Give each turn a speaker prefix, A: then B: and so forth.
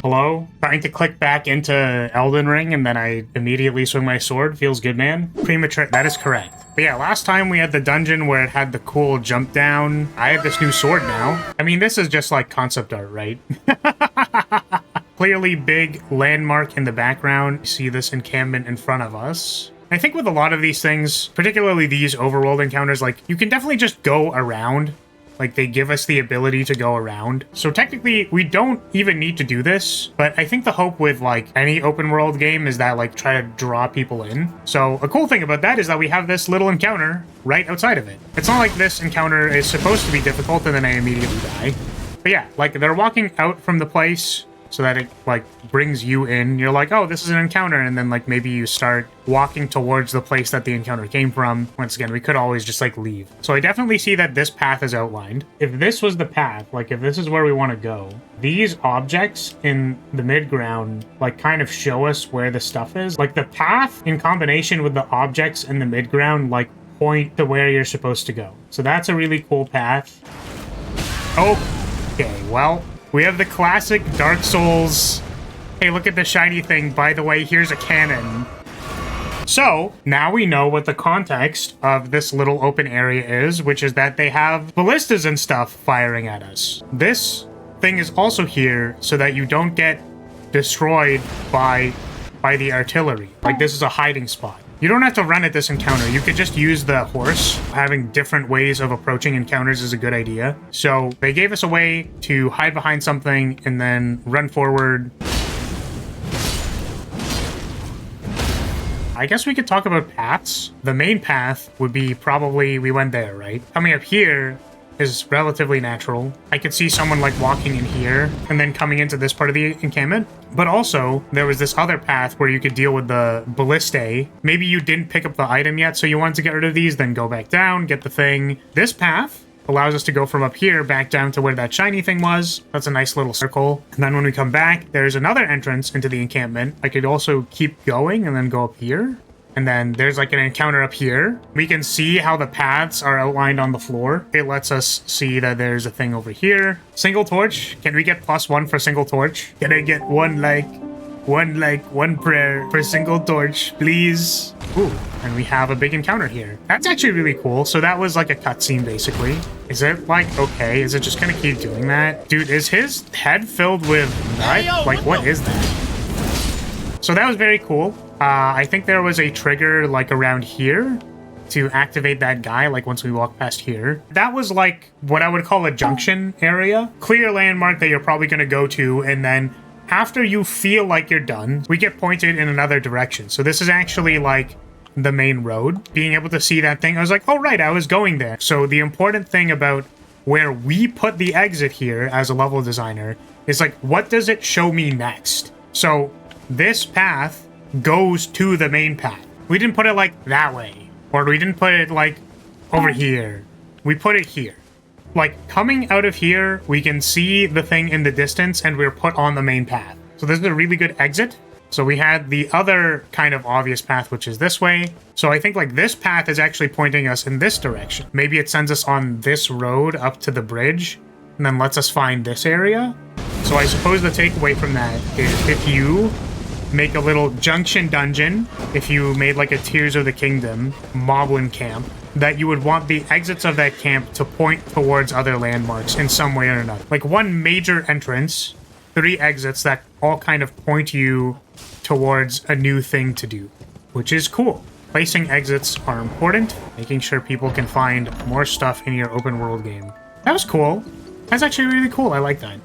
A: Hello? Trying to click back into Elden Ring and then I immediately swing my sword. Feels good, man. Premature. That is correct. But yeah, last time we had the dungeon where it had the cool jump down. I have this new sword now. I mean, this is just like concept art, right? Clearly big landmark in the background. You see this encampment in front of us. I think with a lot of these things, particularly these overworld encounters, like you can definitely just go around. Like, they give us the ability to go around. So technically, we don't even need to do this. But I think the hope with, like, any open world game is that, like, try to draw people in. So a cool thing about that is that we have this little encounter right outside of it. It's not like this encounter is supposed to be difficult and then I immediately die. But yeah, like, they're walking out from the place so that it, like, brings you in. You're like, oh, this is an encounter. And then, like, maybe you start walking towards the place that the encounter came from. Once again, we could always just, like, leave. So I definitely see that this path is outlined. If this was the path, like, if this is where we want to go, these objects in the mid-ground, like, kind of show us where the stuff is. Like, the path in combination with the objects in the mid-ground, like, point to where you're supposed to go. So that's a really cool path. Okay, well, we have the classic Dark Souls. Hey, look at the shiny thing. By the way, here's a cannon. So, now we know what the context of this little open area is, which is that they have ballistas and stuff firing at us. This thing is also here so that you don't get destroyed by the artillery. Like, this is a hiding spot. You don't have to run at this encounter. You could just use the horse. Having different ways of approaching encounters is a good idea. So they gave us a way to hide behind something and then run forward. I guess we could talk about paths. The main path would be probably, we went there, right? Coming up here is relatively natural. I could see someone like walking in here and then coming into this part of the encampment. But also, there was this other path where you could deal with the ballistae. Maybe you didn't pick up the item yet, so you wanted to get rid of these, then go back down, get the thing. This path allows us to go from up here back down to where that shiny thing was. That's a nice little circle. And then when we come back, there's another entrance into the encampment. I could also keep going and then go up here. And then there's like an encounter up here. We can see how the paths are outlined on the floor. It lets us see that there's a thing over here. Single torch. Can we get +1 for single torch? Can I get one prayer for single torch, please? Ooh, and we have a big encounter here. That's actually really cool. So that was like a cutscene, basically. Is it like, okay, is it just gonna keep doing that? Dude, is his head filled with mud? Like, what is that? So that was very cool. I think there was a trigger like around here to activate that guy, like once we walk past here. That was like what I would call a junction area. Clear landmark that you're probably going to go to, and then after you feel like you're done, we get pointed in another direction. So this is actually like the main road. Being able to see that thing, I was like, oh right, I was going there. So the important thing about where we put the exit here as a level designer is like, what does it show me next? So this path goes to the main path. We didn't put it like that way, or we didn't put it like over here. We put it here. Like coming out of here, we can see the thing in the distance and we're put on the main path. So this is a really good exit. So we had the other kind of obvious path, which is this way. So I think like this path is actually pointing us in this direction. Maybe it sends us on this road up to the bridge and then lets us find this area. So I suppose the takeaway from that is if you make a little junction dungeon, if you made like a Tears of the Kingdom moblin camp, that you would want the exits of that camp to point towards other landmarks in some way or another. Like one major entrance, 3 exits that all kind of point you towards a new thing to do, which is cool. Placing exits are important, making sure people can find more stuff in your open world game. That was cool. That's actually really cool. I like that.